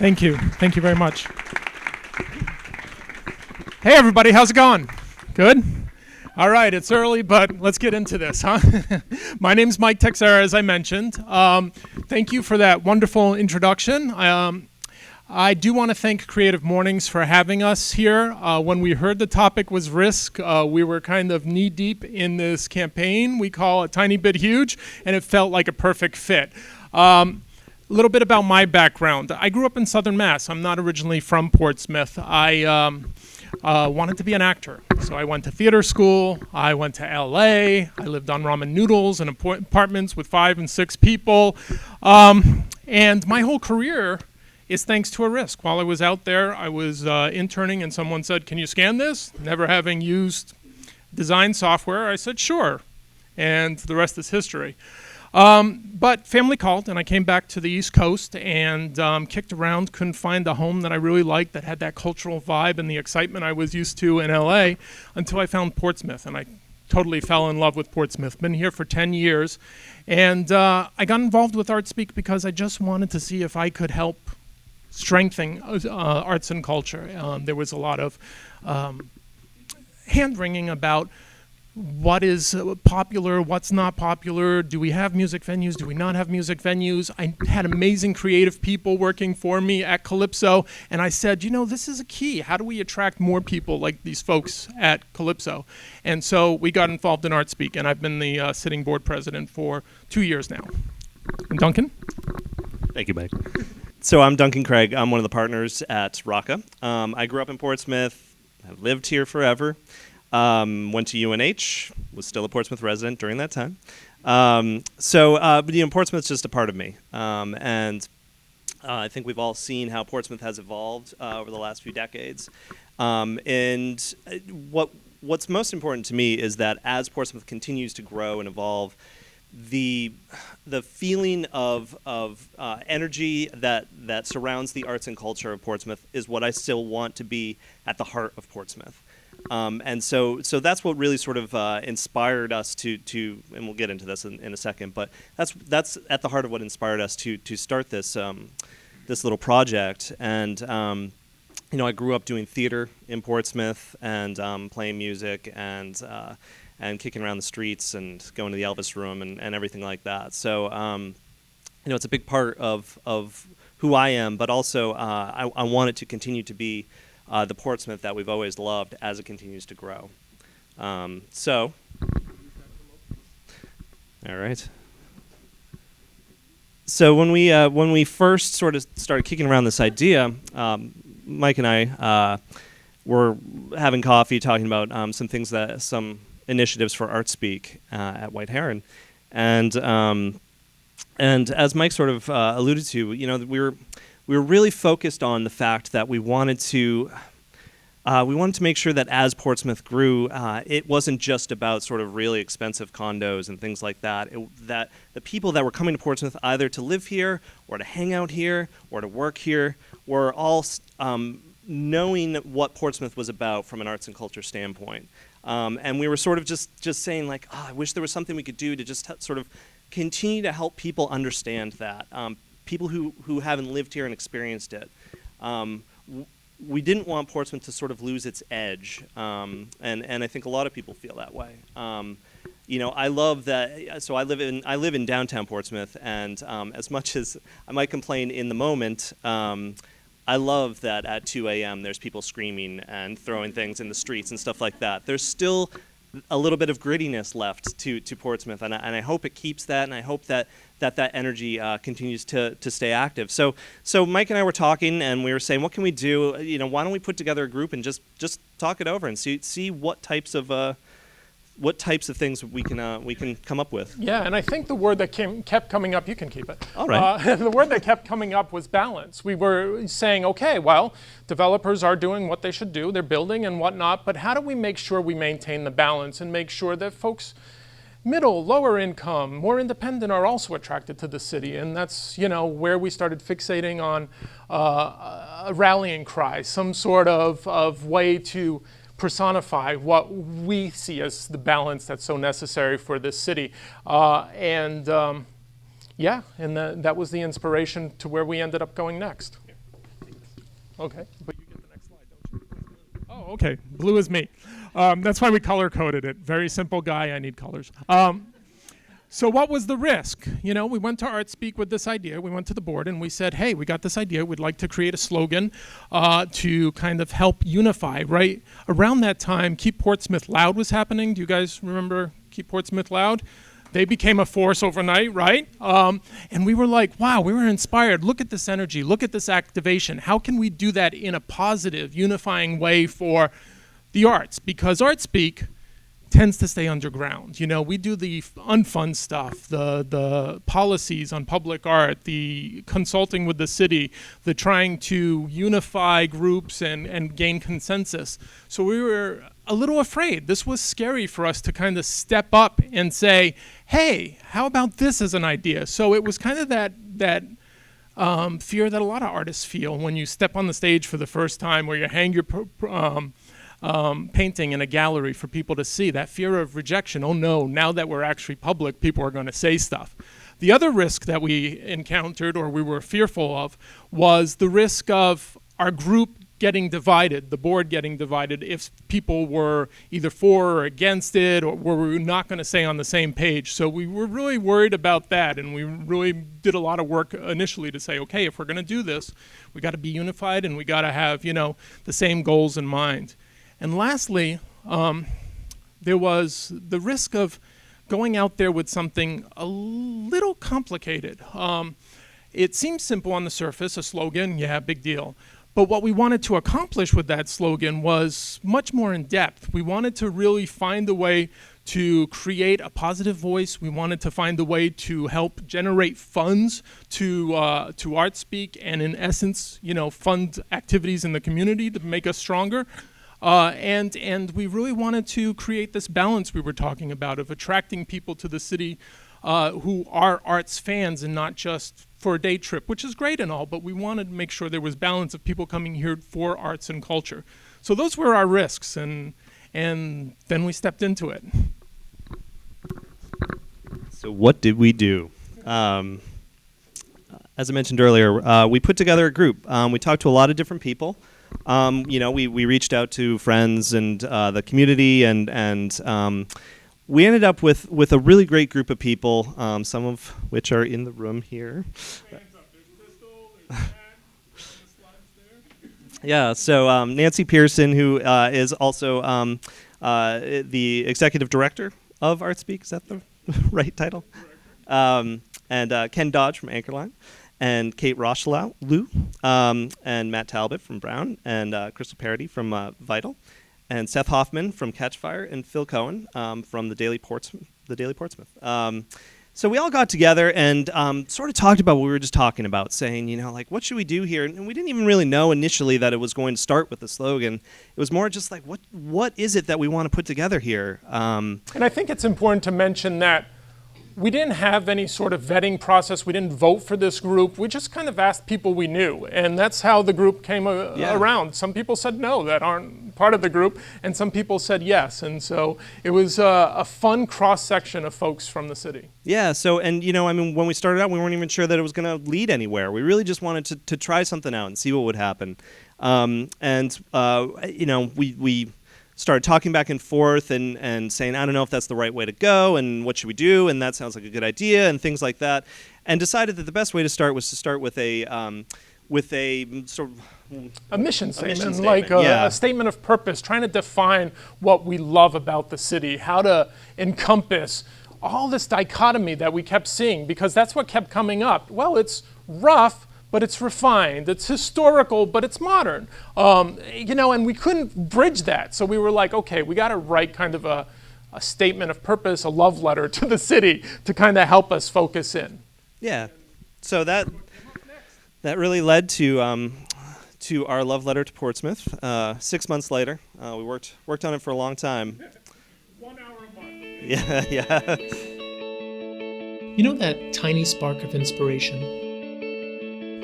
Thank you. Thank you very much. Hey, everybody. How's it going? Good? All right. It's early, but let's get into this, huh? My name's Mike Teixeira, as I mentioned. Thank you for that wonderful introduction. I do want to thank Creative Mornings for having us here. When we heard the topic was risk, we were kind of knee-deep in this campaign we call A Tiny Bit Huge, and it felt like a perfect fit. A little bit about my background. I grew up in Southern Mass. I'm not originally from Portsmouth. I wanted to be an actor, so I went to theater school. I went to LA. I lived on ramen noodles in apartments with 5 and 6 people. And my whole career is thanks to a risk. While I was out there, I was interning and someone said, "Can you scan this?" Never having used design software, I said, "Sure." And the rest is history. But family called and I came back to the East Coast and kicked around, couldn't find a home that I really liked that had that cultural vibe and the excitement I was used to in LA until I found Portsmouth, and I totally fell in love with Portsmouth. Been here for 10 years. And I got involved with ArtSpeak because I just wanted to see if I could help strengthening arts and culture. There was a lot of hand-wringing about what is popular, what's not popular, do we have music venues, do we not have music venues. I had amazing creative people working for me at Calypso, and I said, you know, this is a key. How do we attract more people like these folks at Calypso? And so we got involved in ArtSpeak, and I've been the sitting board president for 2 years now. And Duncan? Thank you, Mike. So I'm Duncan Craig. I'm one of the partners at Rocca. I grew up in Portsmouth. I've lived here forever. Went to UNH. Was still a Portsmouth resident during that time. But Portsmouth's just a part of me. And I think we've all seen how Portsmouth has evolved over the last few decades. And what's most important to me is that as Portsmouth continues to grow and evolve, the feeling of energy that surrounds the arts and culture of Portsmouth is what I still want to be at the heart of Portsmouth. And so that's what really sort of inspired us to, and we'll get into this in a second, but that's at the heart of what inspired us to start this little project. And I grew up doing theater in Portsmouth and playing music and kicking around the streets and going to the Elvis Room and everything like that. So, it's a big part of who I am, but also I want it to continue to be the Portsmouth that we've always loved as it continues to grow. All right. So when we first sort of started kicking around this idea, Mike and I were having coffee, talking about some initiatives for ArtSpeak at White Heron, and as Mike sort of alluded to, we were really focused on the fact that we wanted to make sure that as Portsmouth grew, it wasn't just about sort of really expensive condos and things like that. That the people that were coming to Portsmouth either to live here or to hang out here or to work here were all knowing what Portsmouth was about from an arts and culture standpoint. And we were sort of just saying like, I wish there was something we could do to just sort of continue to help people understand that. People who haven't lived here and experienced it. We didn't want Portsmouth to sort of lose its edge, and I think a lot of people feel that way. I love that. So I live in downtown Portsmouth, and as much as I might complain in the moment, I love that at 2 a.m. there's people screaming and throwing things in the streets and stuff like that. There's still a little bit of grittiness left to Portsmouth, and I hope it keeps that, and I hope that energy continues to stay active. So Mike and I were talking, and we were saying, what can we do? Why don't we put together a group and just talk it over and see what types of things we can come up with. Yeah, and I think the word that kept coming up, you can keep it. All right. The word that kept coming up was balance. We were saying, okay, well, developers are doing what they should do. They're building and whatnot, but how do we make sure we maintain the balance and make sure that folks middle, lower income, more independent are also attracted to the city? And that's, where we started fixating on a rallying cry, some sort of way to personify what we see as the balance that's so necessary for this city. That was the inspiration to where we ended up going next. Okay, but you get the next slide, don't you? Oh, okay, blue is me. That's why we color-coded it. Very simple guy, I need colors. So what was the risk? You know, we went to ArtSpeak with this idea. We went to the board and we said, hey, we got this idea. We'd like to create a slogan to kind of help unify, right? Around that time, Keep Portsmouth Loud was happening. Do you guys remember Keep Portsmouth Loud? They became a force overnight, right? And we were like, wow, we were inspired. Look at this energy. Look at this activation. How can we do that in a positive, unifying way for the arts? Because ArtSpeak tends to stay underground. You know, we do the unfun stuff, the policies on public art, the consulting with the city, the trying to unify groups and gain consensus. So we were a little afraid. This was scary for us to kind of step up and say, hey, how about this as an idea? So it was kind of that fear that a lot of artists feel when you step on the stage for the first time, where you hang your painting in a gallery for people to see, that fear of rejection. Oh no, now that we're actually public, people are going to say stuff. The other risk that we encountered, or we were fearful of, was the risk of our group getting divided, the board getting divided, if people were either for or against it, or were we not going to stay on the same page. So we were really worried about that, and we really did a lot of work initially to say, okay, if we're going to do this, we got to be unified and we got to have, you know, the same goals in mind. And lastly, there was the risk of going out there with something a little complicated. It seems simple on the surface, a slogan, yeah, big deal. But what we wanted to accomplish with that slogan was much more in depth. We wanted to really find a way to create a positive voice. We wanted to find a way to help generate funds to ArtSpeak, and in essence, you know, fund activities in the community to make us stronger. And we really wanted to create this balance we were talking about of attracting people to the city who are arts fans and not just for a day trip, which is great and all, but we wanted to make sure there was balance of people coming here for arts and culture. So those were our risks, and then we stepped into it. So what did we do? As I mentioned earlier, we put together a group. We talked to a lot of different people. You know, we reached out to friends and the community, and we ended up with a really great group of people, some of which are in the room here. Yeah, so Nancy Pearson, who is also the executive director of ArtSpeak, is that the right title? And Ken Dodge from Anchorline, and Kate Rochelau, and Matt Talbot from Brown, and Crystal Parody from Vital, and Seth Hoffman from Catchfire, and Phil Cohen from the Daily Portsmouth. So we all got together and sort of talked about what we were just talking about, saying, you know, like, what should we do here? And we didn't even really know initially that it was going to start with the slogan. It was more just like, what is it that we want to put together here? And I think it's important to mention that we didn't have any sort of vetting process. We didn't vote for this group. We just kind of asked people we knew, and that's how the group came around. Some people said no, that aren't part of the group, and some people said yes. And so it was a fun cross-section of folks from the city. Yeah, so, and, you know, I mean, when we started out, we weren't even sure that it was going to lead anywhere. We really just wanted to try something out and see what would happen. You know, we started talking back and forth and saying, I don't know if that's the right way to go, and what should we do, and that sounds like a good idea, and things like that, and decided that the best way to start was to start with a sort of a mission statement, like a statement of purpose, trying to define what we love about the city, how to encompass all this dichotomy that we kept seeing, because that's what kept coming up. Well, it's rough, but it's refined. It's historical, but it's modern. You know, and we couldn't bridge that. So we were like, okay, we got to write kind of a statement of purpose, a love letter to the city to kind of help us focus in. Yeah. So that really led to our love letter to Portsmouth. 6 months later, we worked on it for a long time. 1 hour a month. Yeah. You know that tiny spark of inspiration?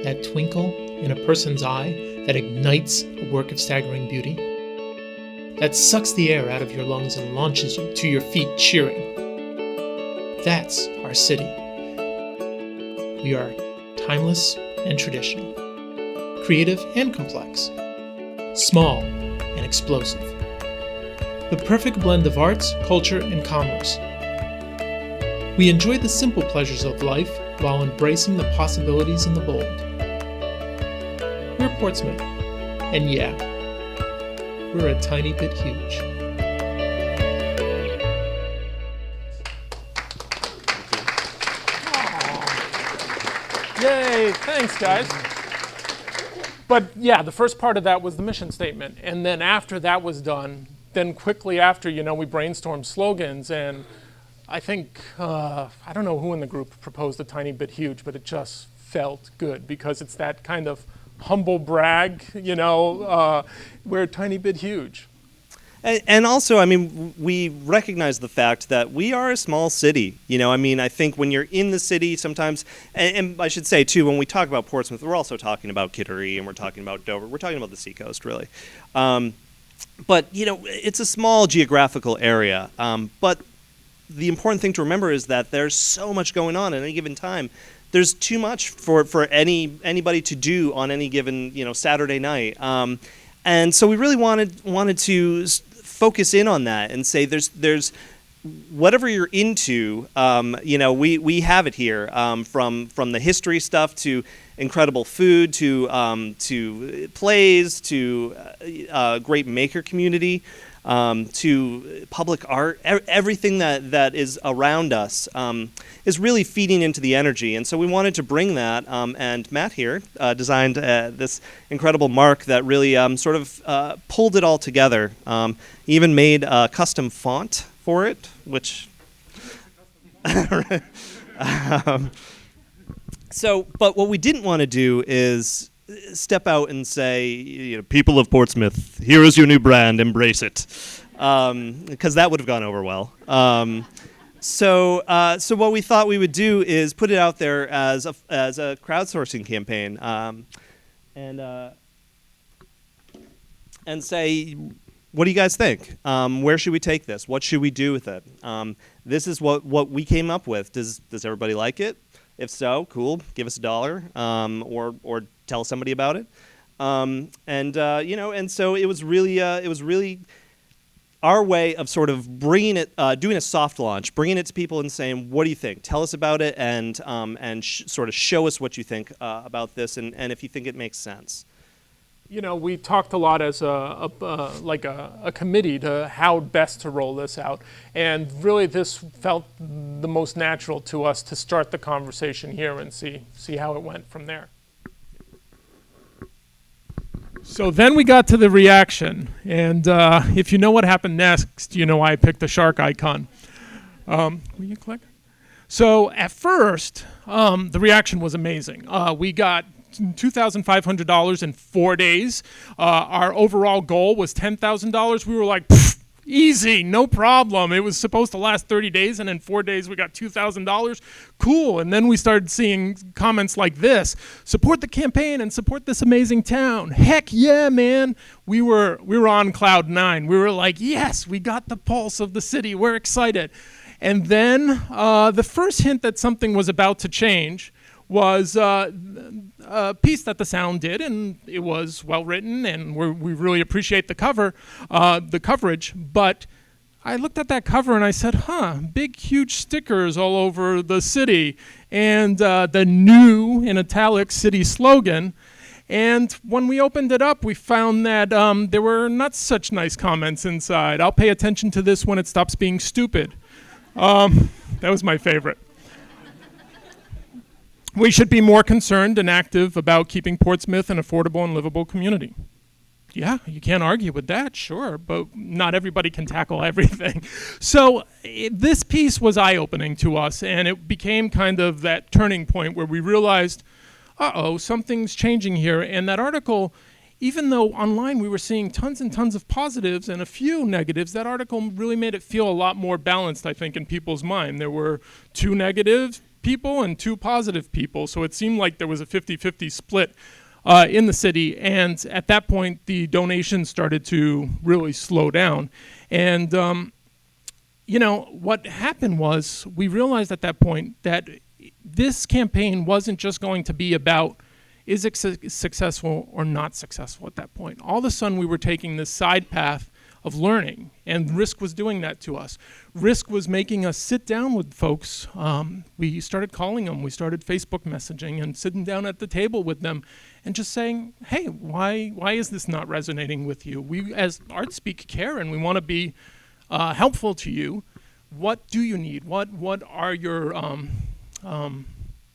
That twinkle in a person's eye that ignites a work of staggering beauty? That sucks the air out of your lungs and launches you to your feet cheering. That's our city. We are timeless and traditional, creative and complex, small and explosive. The perfect blend of arts, culture, and commerce. We enjoy the simple pleasures of life while embracing the possibilities and the bold. We're Portsmouth, and yeah, we're a tiny bit huge. Yay, thanks guys. But yeah, the first part of that was the mission statement. And then after that was done, then quickly after, we brainstormed slogans, and I think, I don't know who in the group proposed a tiny bit huge, but it just felt good because it's that kind of humble brag, we're a tiny bit huge. And also, we recognize the fact that we are a small city. I think when you're in the city sometimes, and I should say too, when we talk about Portsmouth, we're also talking about Kittery and we're talking about Dover. We're talking about the seacoast, really. But, it's a small geographical area. But the important thing to remember is that there's so much going on at any given time. There's too much for anybody to do on any given, Saturday night. And so we really wanted to focus in on that and say there's whatever you're into, we have it here, from the history stuff to incredible food to plays to great maker community, to public art. Everything that is around us is really feeding into the energy, and so we wanted to bring that. And Matt here designed this incredible mark that really pulled it all together. He even made a custom font for it, which. But what we didn't want to do is step out and say, people of Portsmouth, here is your new brand, embrace it, because that would have gone over well. So what we thought we would do is put it out there as a crowdsourcing campaign, and say, what do you guys think? Where should we take this? What should we do with it? This is what we came up with. Does everybody like it? If so, cool. Give us $1, or tell somebody about it. And so it was really our way of sort of bringing it, doing a soft launch, bringing it to people and saying, what do you think? Tell us about it, and sort of show us what you think about this, and if you think it makes sense. We talked a lot as a committee to how best to roll this out, and really this felt the most natural to us to start the conversation here and see how it went from there. So then we got to the reaction, and if you know what happened next, I picked the shark icon. Will you click? So at first, the reaction was amazing. We got $2,500 in 4 days. Our overall goal was $10,000. We were like, easy, no problem. It was supposed to last 30 days, and in 4 days we got $2,000. Cool. And then we started seeing comments like this: support the campaign and support this amazing town. Heck yeah, man. We were on cloud nine. We were like, yes, we got the pulse of the city. We're excited. And then the first hint that something was about to change was a piece that the Sound did, and it was well written, and we really appreciate the coverage. But I looked at that cover and I said, big huge stickers all over the city, and the new in italics city slogan. And when we opened it up, we found that there were not such nice comments inside. I'll pay attention to this when it stops being stupid. That was my favorite. We should be more concerned and active about keeping Portsmouth an affordable and livable community. Yeah, you can't argue with that, sure, but not everybody can tackle everything. So this piece was eye-opening to us, and it became kind of that turning point where we realized, something's changing here. And that article, even though online we were seeing tons and tons of positives and a few negatives, that article really made it feel a lot more balanced, I think, in people's mind. There were 2 negative people and 2 positive people, so it seemed like there was a 50-50 split in the city. And at that point, the donations started to really slow down. And what happened was we realized at that point that this campaign wasn't just going to be about is it successful or not successful at that point? All of a sudden, we were taking this side path of learning, and Risk was doing that to us. Risk was making us sit down with folks. We started calling them. We started Facebook messaging and sitting down at the table with them and just saying, hey, why is this not resonating with you? We, as ArtSpeak, care, and we want to be helpful to you. What do you need? What are your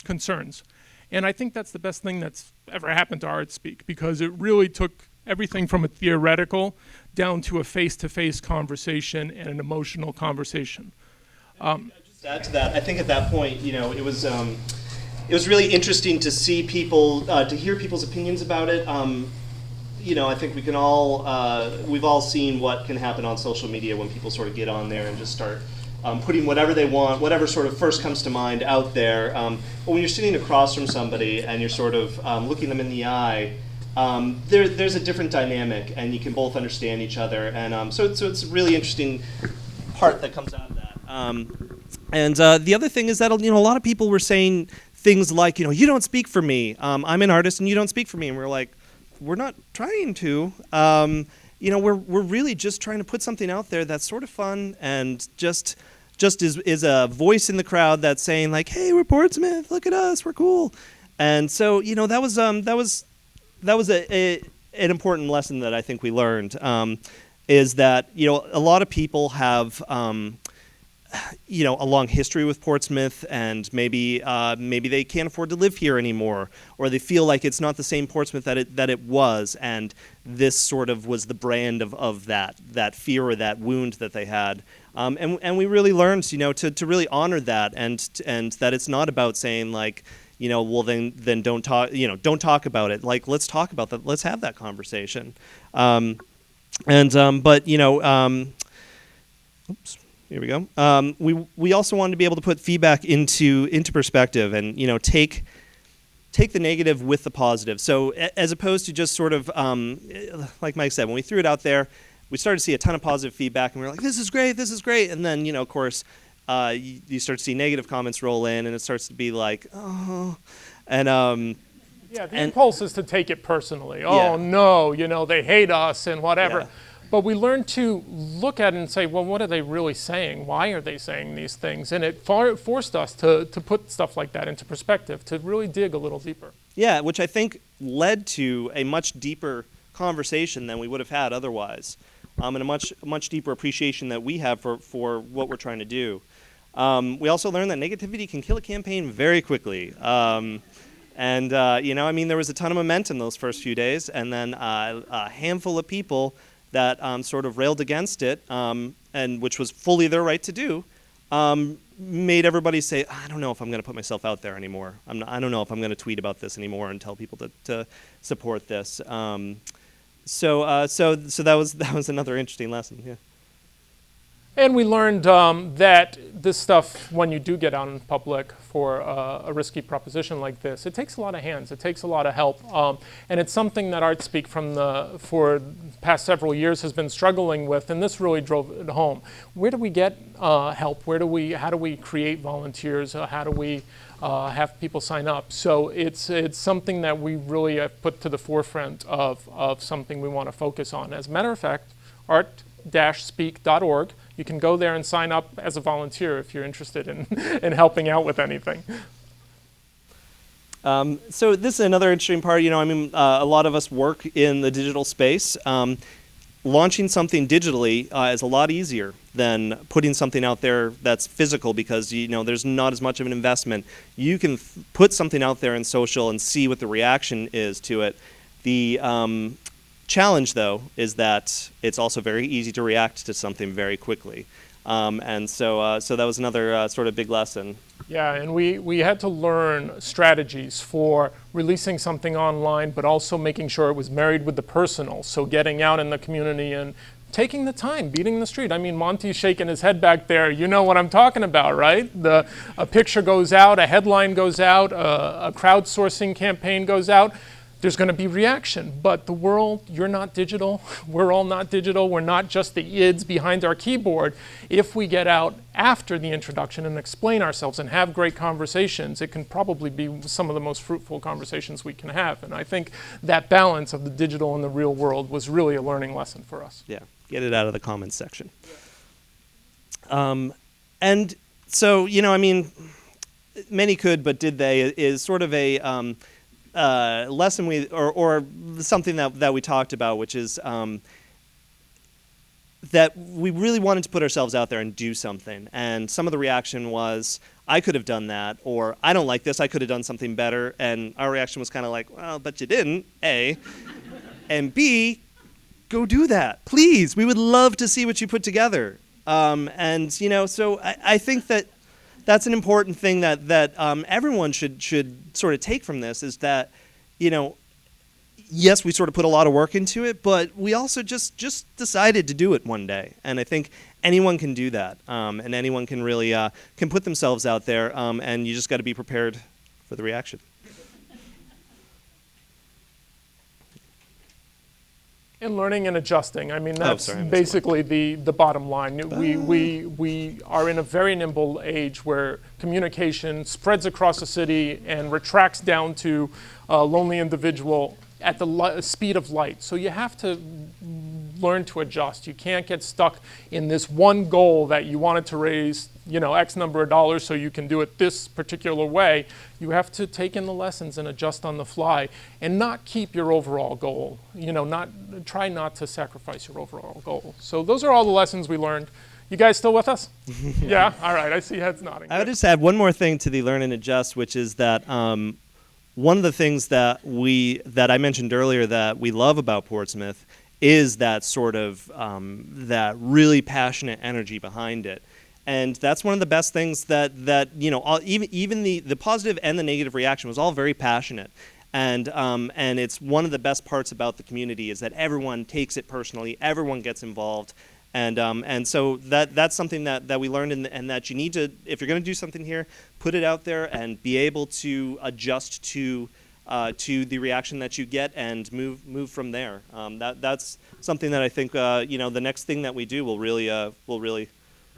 concerns? And I think that's the best thing that's ever happened to ArtSpeak, because it really took everything from a theoretical down to a face-to-face conversation and an emotional conversation. Just add to that, I think at that point, it was really interesting to see people, to hear people's opinions about it. I think we can we've all seen what can happen on social media when people sort of get on there and just start putting whatever they want, whatever sort of first comes to mind out there. But when you're sitting across from somebody and you're sort of looking them in the eye, there's a different dynamic, and you can both understand each other. And so it's a really interesting part that comes out of that. And the other thing is that a lot of people were saying things like, you don't speak for me. I'm an artist and you don't speak for me. And we're like, we're not trying to. We're really just trying to put something out there that's sort of fun and just is a voice in the crowd that's saying like, hey, we're Portsmouth, look at us, we're cool. And so that was an important lesson that I think we learned, is that a lot of people have a long history with Portsmouth, and maybe they can't afford to live here anymore, or they feel like it's not the same Portsmouth that it was, and this sort of was the brand of that fear or that wound that they had. And we really learned to really honor that, and that it's not about saying like, well then don't talk about it. Like, let's talk about that. Let's have that conversation. Oops. Here we go. We also wanted to be able to put feedback into perspective, and take the negative with the positive. So as opposed to just sort of like Mike said, when we threw it out there, we started to see a ton of positive feedback, and we were like, this is great. And then of course you start to see negative comments roll in, and it starts to be like, oh, and the impulse is to take it personally. Oh no, they hate us and whatever. Yeah. But we learned to look at it and say, well, what are they really saying? Why are they saying these things? And it forced us to put stuff like that into perspective, to really dig a little deeper. Yeah, which I think led to a much deeper conversation than we would have had otherwise, and a much deeper appreciation that we have for what we're trying to do. We also learned that negativity can kill a campaign very quickly. There was a ton of momentum those first few days, and then a handful of people that sort of railed against it, and which was fully their right to do, made everybody say, I don't know if I'm going to put myself out there anymore. I don't know if I'm going to tweet about this anymore and tell people to support this. So that was another interesting lesson. Yeah. And we learned that this stuff, when you do get out in public for a risky proposition like this, it takes a lot of hands, it takes a lot of help. And it's something that ArtSpeak for the past several years has been struggling with, and this really drove it home. Where do we get help? How do we create volunteers? How do we have people sign up? So it's something that we really have put to the forefront of something we want to focus on. As a matter of fact, art-speak.org. You can go there and sign up as a volunteer if you're interested in helping out with anything. So this is another interesting part. A lot of us work in the digital space. Launching something digitally is a lot easier than putting something out there that's physical, because there's not as much of an investment. You can put something out there in social and see what the reaction is to it. The challenge, though, is that it's also very easy to react to something very quickly. So that was another sort of big lesson. Yeah, and we had to learn strategies for releasing something online, but also making sure it was married with the personal. So getting out in the community and taking the time, beating the street. I mean, Monty's shaking his head back there. You know what I'm talking about, right? A picture goes out, a headline goes out, a crowdsourcing campaign goes out. there's going to be reaction. But the world, you're not digital. We're all not digital. We're not just the ids behind our keyboard. If we get out after the introduction and explain ourselves and have great conversations, it can probably be some of the most fruitful conversations we can have. And I think that balance of the digital and the real world was really a learning lesson for us. Yeah, get it out of the comments section. And so, you know, I mean, many could, but did they, is sort of a lesson or something that we talked about, which is that we really wanted to put ourselves out there and do something. And some of the reaction was, I could have done that, or I don't like this, I could have done something better. And our reaction was kind of like, well, but you didn't, A. And B, go do that, please. We would love to see what you put together. And, you know, so I think that that's an important thing that everyone should sort of take from this, is that, you know, yes, we sort of put a lot of work into it, but we also just decided to do it one day. And I think anyone can do that, and anyone can really can put themselves out there, and you just got to be prepared for the reaction. And learning and adjusting. I mean, that's basically the bottom line. We are in a very nimble age where communication spreads across the city and retracts down to a lonely individual at the speed of light. So you have to learn to adjust. You can't get stuck in this one goal that you wanted to raise, you know, X number of dollars so you can do it this particular way. You have to take in the lessons and adjust on the fly and not keep your overall goal. You know, try not to sacrifice your overall goal. So those are all the lessons we learned. You guys still with us? Yeah? All right, I see heads nodding. I would just add one more thing to the learn and adjust, which is that one of the things that I mentioned earlier that we love about Portsmouth is that sort of that really passionate energy behind it. And that's one of the best things that you know, even the positive and the negative reaction was all very passionate. And it's one of the best parts about the community is that everyone takes it personally, everyone gets involved. And so that's something that we learned, and that you need to, if you're going to do something here, put it out there and be able to adjust to the reaction that you get and move from there. That's something that I think you know, the next thing that we do will really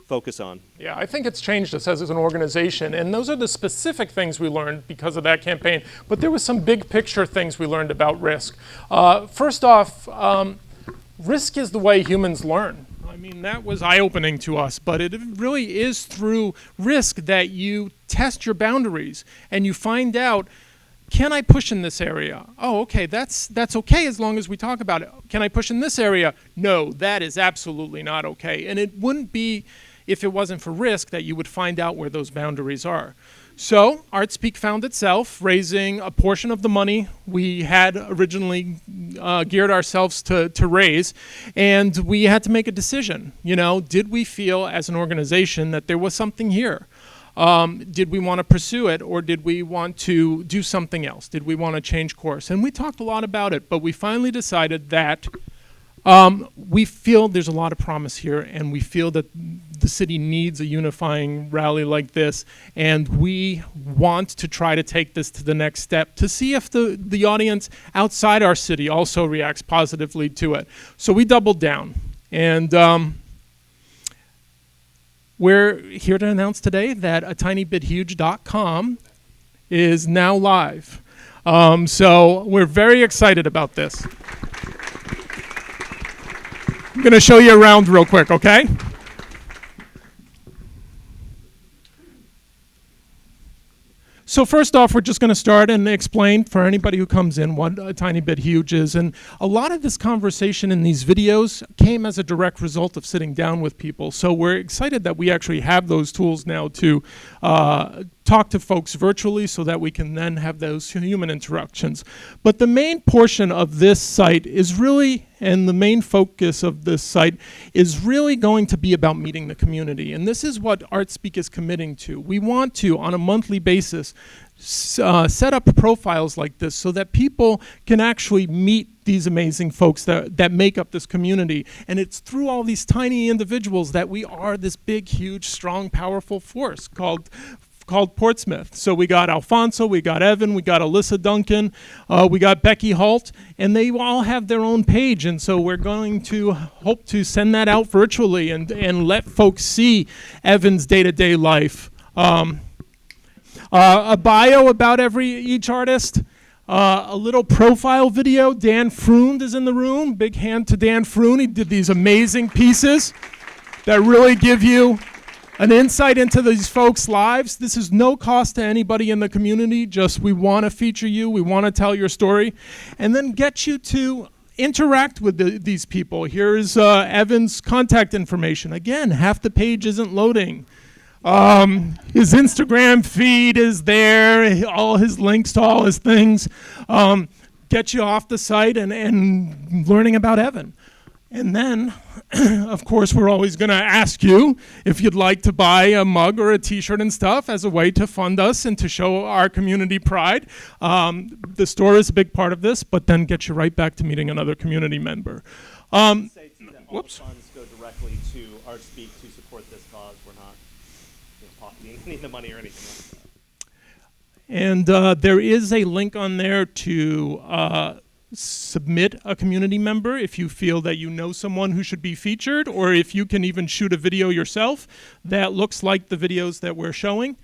focus on. Yeah, I think it's changed us as an organization, and those are the specific things we learned because of that campaign. But there was some big picture things we learned about risk. First off, risk is the way humans learn. I mean, that was eye-opening to us, but it really is through risk that you test your boundaries and you find out, can I push in this area? Oh, okay, that's okay as long as we talk about it. Can I push in this area? No, that is absolutely not okay. And it wouldn't be, if it wasn't for risk, that you would find out where those boundaries are. So ArtSpeak found itself raising a portion of the money we had originally geared ourselves to raise, and we had to make a decision. You know, did we feel as an organization that there was something here? Did we want to pursue it, or did we want to do something else? Did we want to change course? And we talked a lot about it, but we finally decided that we feel there's a lot of promise here, and we feel that the city needs a unifying rally like this, and we want to try to take this to the next step to see if the audience outside our city also reacts positively to it. So we doubled down, and we're here to announce today that atinybithuge.com is now live. So we're very excited about this. I'm going to show you around real quick, okay? So first off, we're just going to start and explain for anybody who comes in what A Tiny Bit Huge is. And a lot of this conversation in these videos came as a direct result of sitting down with people. So we're excited that we actually have those tools now to talk to folks virtually so that we can then have those human interactions. But the main portion of this site is really, and the main focus of this site is really going to be about meeting the community. And this is what ArtSpeak is committing to. We want to, on a monthly basis, set up profiles like this so that people can actually meet these amazing folks that make up this community. And it's through all these tiny individuals that we are this big, huge, strong, powerful force called called Portsmouth. So we got Alfonso, we got Evan, we got Alyssa Duncan, we got Becky Holt, and they all have their own page. And so we're going to hope to send that out virtually and let folks see Evan's day-to-day life. A bio about each artist. A little profile video. Dan Froond is in the room. Big hand to Dan Froond. He did these amazing pieces that really give you an insight into these folks' lives. This is no cost to anybody in the community. Just we want to feature you. We want to tell your story. And then get you to interact with these people. Here's Evan's contact information. Again, half the page isn't loading. His Instagram feed is there, all his links to all his things, get you off the site and learning about Evan. And then, of course, we're always going to ask you if you'd like to buy a mug or a t-shirt and stuff as a way to fund us and to show our community pride. The store is a big part of this, but then get you right back to meeting another community member. Whoops. Funds go directly to ArtSpeak to support this cause. We're not pocketing any of the money or anything like that. And there is a link on there to submit a community member if you feel that you know someone who should be featured, or if you can even shoot a video yourself that looks like the videos that we're showing.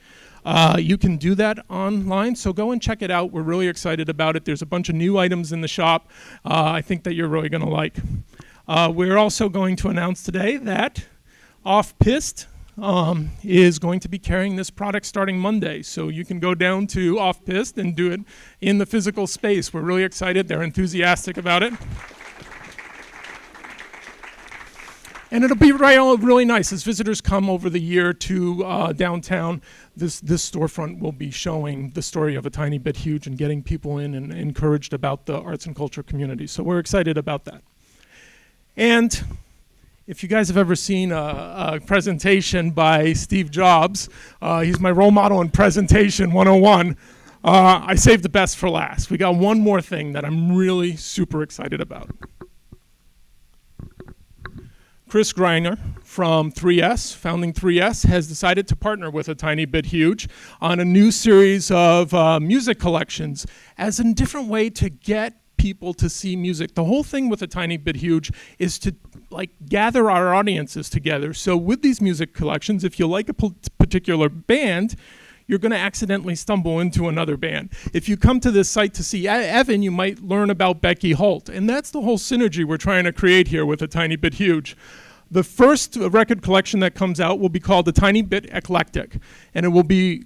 You can do that online, so go and check it out. We're really excited about it. There's a bunch of new items in the shop I think that you're really going to like. We're also going to announce today that Off-Pist is going to be carrying this product starting Monday. So you can go down to Off-Pist and do it in the physical space. We're really excited. They're enthusiastic about it. And it'll be really nice. As visitors come over the year to downtown, this storefront will be showing the story of A Tiny Bit Huge and getting people in and encouraged about the arts and culture community. So we're excited about that. And if you guys have ever seen a presentation by Steve Jobs, he's my role model in presentation 101. I saved the best for last. We got one more thing that I'm really super excited about. Chris Greiner from 3S, founding 3S, has decided to partner with A Tiny Bit Huge on a new series of music collections as a different way to get people to see music. The whole thing with A Tiny Bit Huge is to gather our audiences together. So with these music collections, if you like a particular band, you're going to accidentally stumble into another band. If you come to this site to see Evan, you might learn about Becky Holt. And that's the whole synergy we're trying to create here with A Tiny Bit Huge. The first record collection that comes out will be called A Tiny Bit Eclectic. And it will be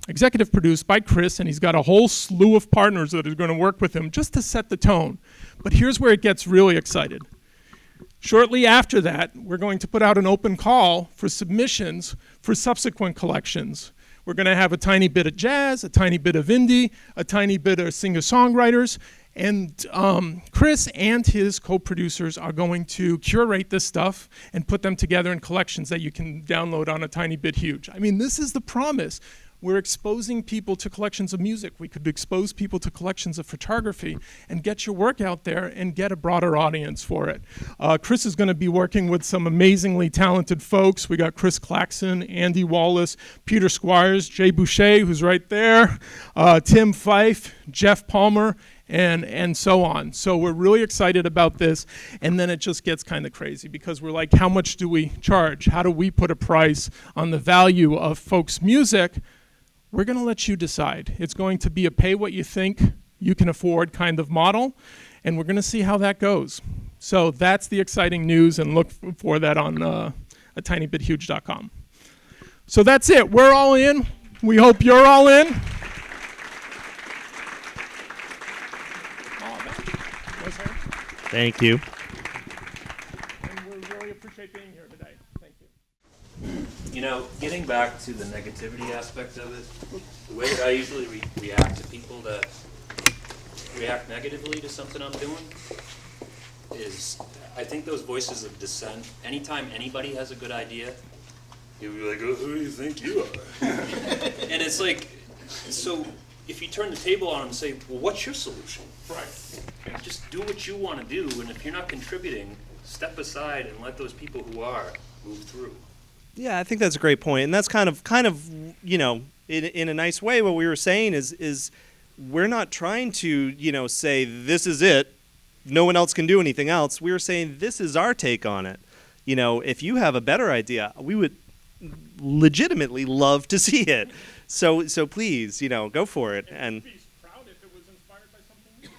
executive produced by Chris, and he's got a whole slew of partners that are going to work with him just to set the tone. But here's where it gets really excited. Shortly after that, we're going to put out an open call for submissions for subsequent collections. We're going to have a tiny bit of jazz, a tiny bit of indie, a tiny bit of singer-songwriters, and Chris and his co-producers are going to curate this stuff and put them together in collections that you can download on A Tiny Bit Huge. I mean, this is the promise. We're exposing people to collections of music. We could expose people to collections of photography and get your work out there and get a broader audience for it. Chris is going to be working with some amazingly talented folks. We got Chris Claxon, Andy Wallace, Peter Squires, Jay Boucher, who's right there, Tim Fife, Jeff Palmer, and so on. So we're really excited about this, and then it just gets kind of crazy because we're like, how much do we charge? How do we put a price on the value of folks' music? We're going to let you decide. It's going to be a pay what you think you can afford kind of model, and we're going to see how that goes. So that's the exciting news, and look for that on atinybithuge.com. So that's it. We're all in. We hope you're all in. Thank you. And we really appreciate being here today. Thank you. You know, getting back to the negativity aspect of it, the way that I usually react to people that react negatively to something I'm doing is, I think those voices of dissent, anytime anybody has a good idea, you'll be like, oh, who do you think you are? And it's like, so if you turn the table on them and say, well, what's your solution? Right. Just do what you want to do, and if you're not contributing, step aside and let those people who are move through. Yeah, I think that's a great point, and that's kind of in a nice way what we were saying is we're not trying to say this is it, no one else can do anything else. We were saying this is our take on it. If you have a better idea, we would legitimately love to see it. So please, go for it. And Be proud if it was inspired by something new.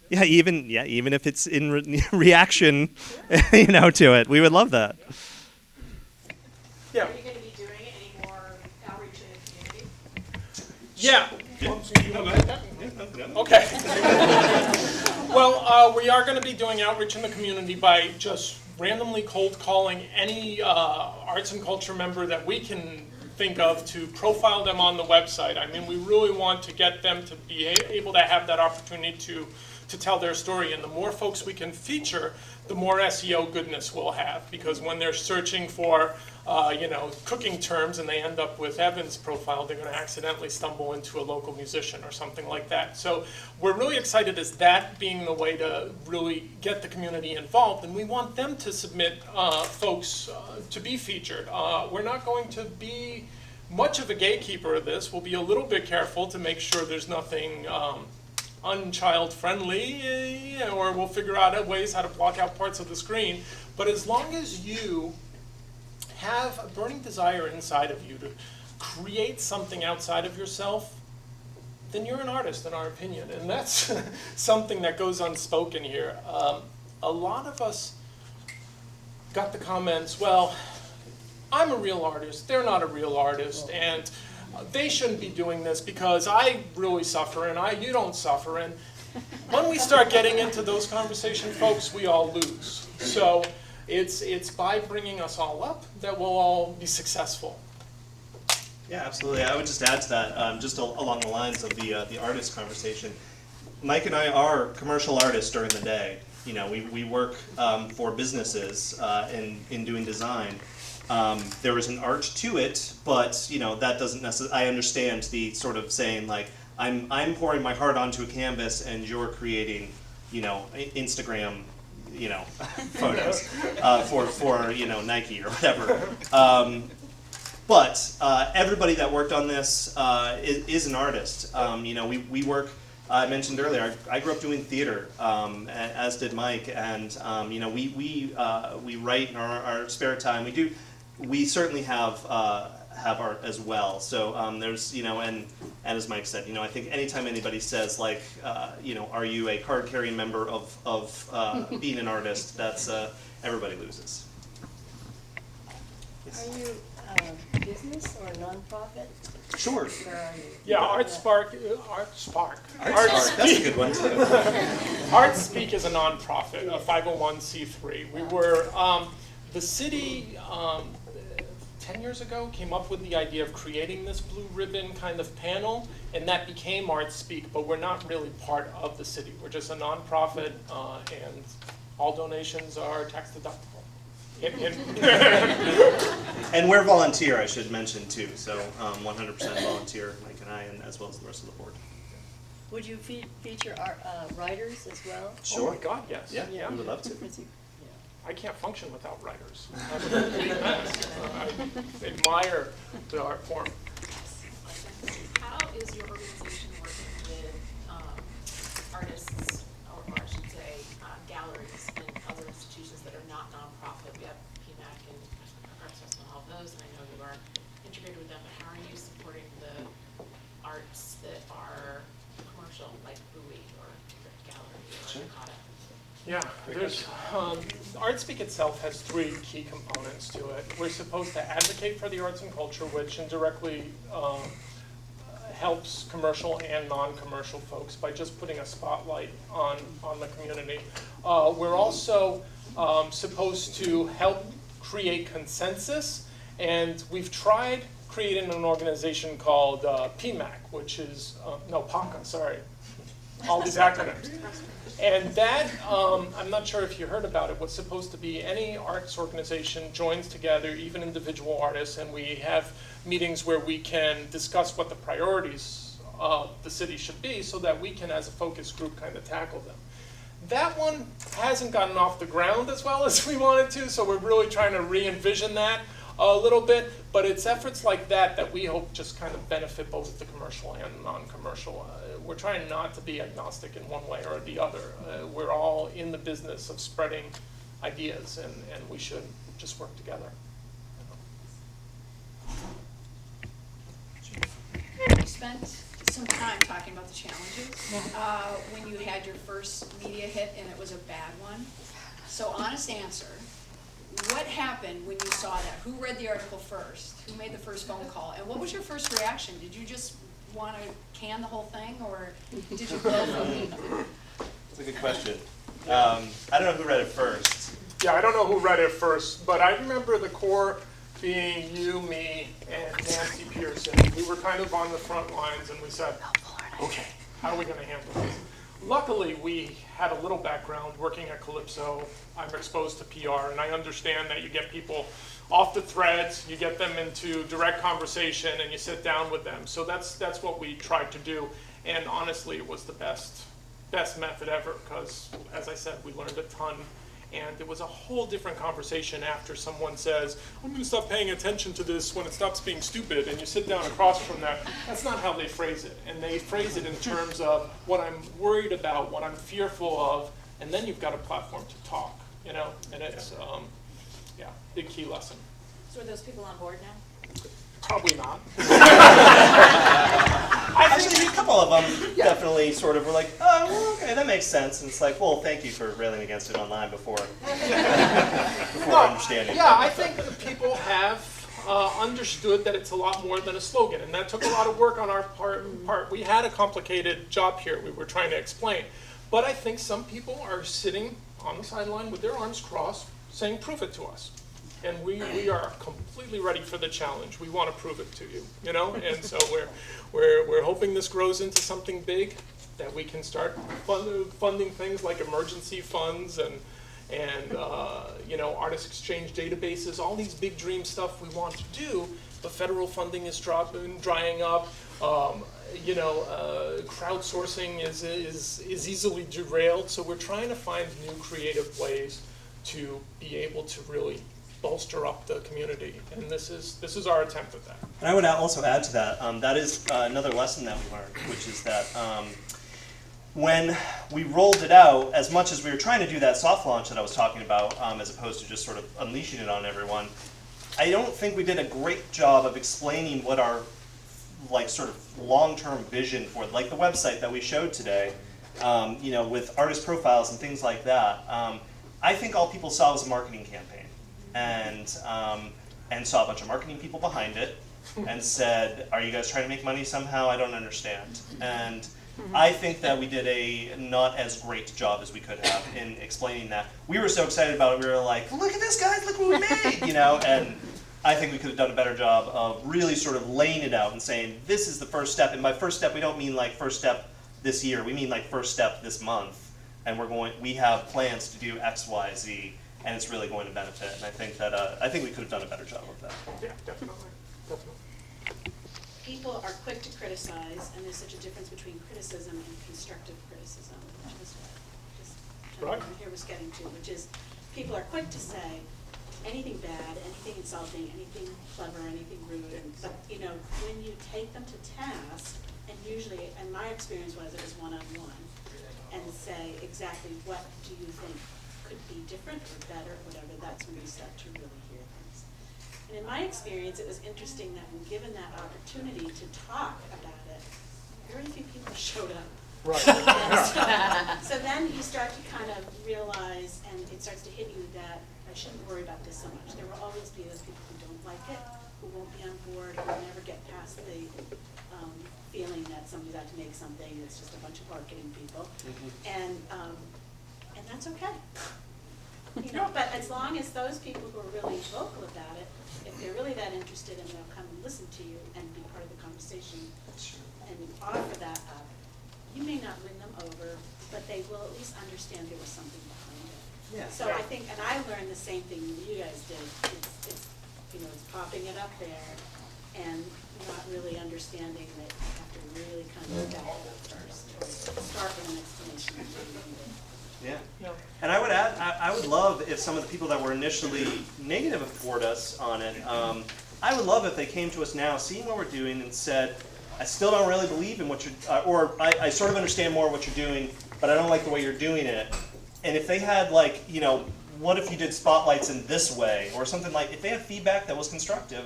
yeah, even if it's in reaction, to it, we would love that. Yeah. Are you going to be doing any more outreach in the community? Yeah. Okay. Well, we are going to be doing outreach in the community by just randomly cold calling any arts and culture member that we can think of to profile them on the website. I mean, we really want to get them to be able to have that opportunity to tell their story. And the more folks we can feature, the more SEO goodness we'll have. Because when they're searching for, cooking terms and they end up with Evan's profile, they're going to accidentally stumble into a local musician or something like that. So we're really excited as that being the way to really get the community involved. And we want them to submit folks to be featured. We're not going to be much of a gatekeeper of this. We'll be a little bit careful to make sure there's nothing unchild friendly, or we'll figure out ways how to block out parts of the screen. But as long as you have a burning desire inside of you to create something outside of yourself, then you're an artist, in our opinion. And that's something that goes unspoken here. A lot of us got the comments, well, I'm a real artist, they're not a real artist, and they shouldn't be doing this because I really suffer and you don't suffer. And when we start getting into those conversations, folks, we all lose. So it's by bringing us all up that we'll all be successful. Yeah, absolutely. I would just add to that, just along the lines of the artist conversation. Mike and I are commercial artists during the day. We work for businesses in doing design. There is an art to it, but that doesn't necessarily. I understand the sort of saying like I'm pouring my heart onto a canvas and you're creating, Instagram, photos for Nike or whatever. But everybody that worked on this is an artist. We work. I mentioned earlier, I grew up doing theater, as did Mike, and we write in our spare time. We certainly have art as well. So there's and as Mike said, I think anytime anybody says like are you a card carrying member of being an artist, that's everybody loses. Yes. Are you business or nonprofit? Sure. Where are you? Yeah, ArtSpark. That's a good one too. ArtSpeak is a nonprofit, a 501c3. We were, the city 10 years ago came up with the idea of creating this blue ribbon kind of panel, and that became ArtSpeak, but we're not really part of the city. We're just a nonprofit, and all donations are tax deductible. And we're volunteer, I should mention too. So 100% volunteer, Mike and I, and as well as the rest of the board. Would you feature writers as well? Oh my God, yes. Yeah, we would love to. Because I can't function without writers. I admire the art form. How is your organization working with artists, or I should say galleries and other institutions that are not nonprofit? We have PMAC and ArtSpeak and all of those, and I know you are integrated with them, but how are you supporting the arts that are commercial, like Bowie or Gallery or Nakata? Yeah, there's, ArtSpeak itself has three key components to it. We're supposed to advocate for the arts and culture, which indirectly helps commercial and non-commercial folks by just putting a spotlight on the community. We're also supposed to help create consensus, and we've tried creating an organization called PMAC, which is, no, PACA, sorry, all these acronyms. And that, I'm not sure if you heard about it, was supposed to be any arts organization joins together, even individual artists, and we have meetings where we can discuss what the priorities of the city should be so that we can, as a focus group, kind of tackle them. That one hasn't gotten off the ground as well as we wanted to, so we're really trying to re-envision that. a little bit, but it's efforts like that we hope just kind of benefit both the commercial and non-commercial. We're trying not to be agnostic in one way or the other. We're all in the business of spreading ideas, and we should just work together. You spent some time talking about the challenges when you had your first media hit and it was a bad one. So honest answer, what happened when you saw that? Who read the article first? Who made the first phone call? And what was your first reaction? Did you just want to can the whole thing, or did you go for it? That's a good question. I don't know who read it first. Yeah, I don't know who read it first, but I remember the core being you, me, and Nancy Pearson. We were kind of on the front lines, and we said, okay, how are we going to handle this? Luckily, we had a little background working at Calypso. I'm exposed to PR, and I understand that you get people off the threads, you get them into direct conversation, and you sit down with them. So that's what we tried to do, and honestly, it was the best method ever, because, as I said, we learned a ton. And it was a whole different conversation after someone says, I'm going to stop paying attention to this when it stops being stupid, and you sit down across from that. That's not how they phrase it. And they phrase it in terms of what I'm worried about, what I'm fearful of, and then you've got a platform to talk, you know? And it's, big key lesson. So are those people on board now? Probably not. Actually, a couple of them definitely sort of were like, oh, well, okay, that makes sense. And it's like, well, thank you for railing against it online before understanding. Yeah, I think that people have understood that it's a lot more than a slogan, and that took a lot of work on our part. We had a complicated job here we were trying to explain. But I think some people are sitting on the sideline with their arms crossed saying, prove it to us. And we are completely ready for the challenge. We want to prove it to you, you know. And so we're hoping this grows into something big, that we can start funding things like emergency funds and artist exchange databases, all these big dream stuff we want to do. But federal funding is drying up. Crowdsourcing is easily derailed. So we're trying to find new creative ways to be able to really bolster up the community, and this is our attempt at that. And I would also add to that, that is another lesson that we learned, which is that when we rolled it out, as much as we were trying to do that soft launch that I was talking about, as opposed to just sort of unleashing it on everyone, I don't think we did a great job of explaining what our sort of long-term vision for, like the website that we showed today, with artist profiles and things like that. I think all people saw was a marketing campaign. And saw a bunch of marketing people behind it and said, are you guys trying to make money somehow? I don't understand. And I think that we did a not as great job as we could have in explaining that. We were so excited about it, we were like, look at this, guys, look what we made, and I think we could have done a better job of really sort of laying it out and saying, this is the first step. And by first step, we don't mean like first step this year, we mean like first step this month. And we have plans to do X, Y, Z. And it's really going to benefit. And I think that we could have done a better job of that. Yeah, definitely. People are quick to criticize, and there's such a difference between criticism and constructive criticism, which is what here was getting to, which is people are quick to say anything bad, anything insulting, anything clever, anything rude, but when you take them to task, and usually, and my experience was it was one-on-one, and say exactly what do you think could be different or better, whatever, that's when you start to really hear things. And in my experience, it was interesting that when given that opportunity to talk about it, very few people showed up. Right. So then you start to kind of realize, and it starts to hit you that I shouldn't worry about this so much. There will always be those people who don't like it, who won't be on board, who will never get past the feeling that somebody's out to make something, it's just a bunch of marketing people. And that's okay. But as long as those people who are really vocal about it, if they're really that interested and they'll come and listen to you and be part of the conversation and offer that up, you may not win them over, but they will at least understand there was something behind it. Yeah. So I think, and I learned the same thing that you guys did. It's popping it up there and not really understanding that you have to really kind of back it up first, or start with an explanation of what you did. Yeah. Yeah. And I would add, I would love if some of the people that were initially negative toward us on it, I would love if they came to us now, seeing what we're doing, and said, I still don't really believe in what you're, or I sort of understand more what you're doing, but I don't like the way you're doing it. And if they had like, you know, what if you did spotlights in this way, or something like, if they had feedback that was constructive,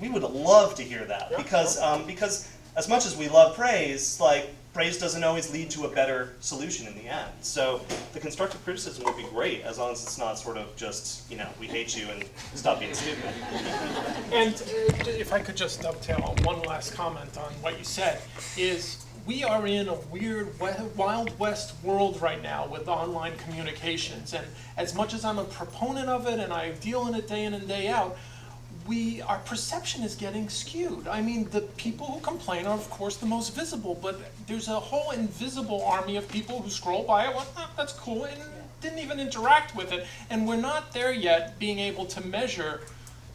we would love to hear that. Yeah. Because as much as we love praise, like, praise doesn't always lead to a better solution in the end. So the constructive criticism would be great, as long as it's not sort of just, you know, we hate you and stop being stupid. And if I could just dovetail on one last comment on what you said, is we are in a weird Wild West world right now with online communications. And as much as I'm a proponent of it and I deal in it day in and day out, our perception is getting skewed. I mean, the people who complain are, of course, the most visible, but there's a whole invisible army of people who scroll by it, went, oh, that's cool, and didn't even interact with it. And we're not there yet being able to measure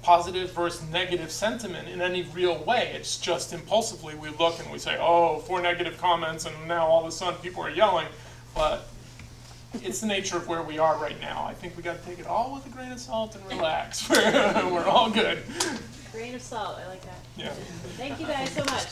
positive versus negative sentiment in any real way. It's just impulsively we look and we say, oh, 4 negative comments, and now all of a sudden people are yelling. But it's the nature of where we are right now. I think we got to take it all with a grain of salt and relax. We're all good. Grain of salt, I like that. Yeah. Thank you guys so much.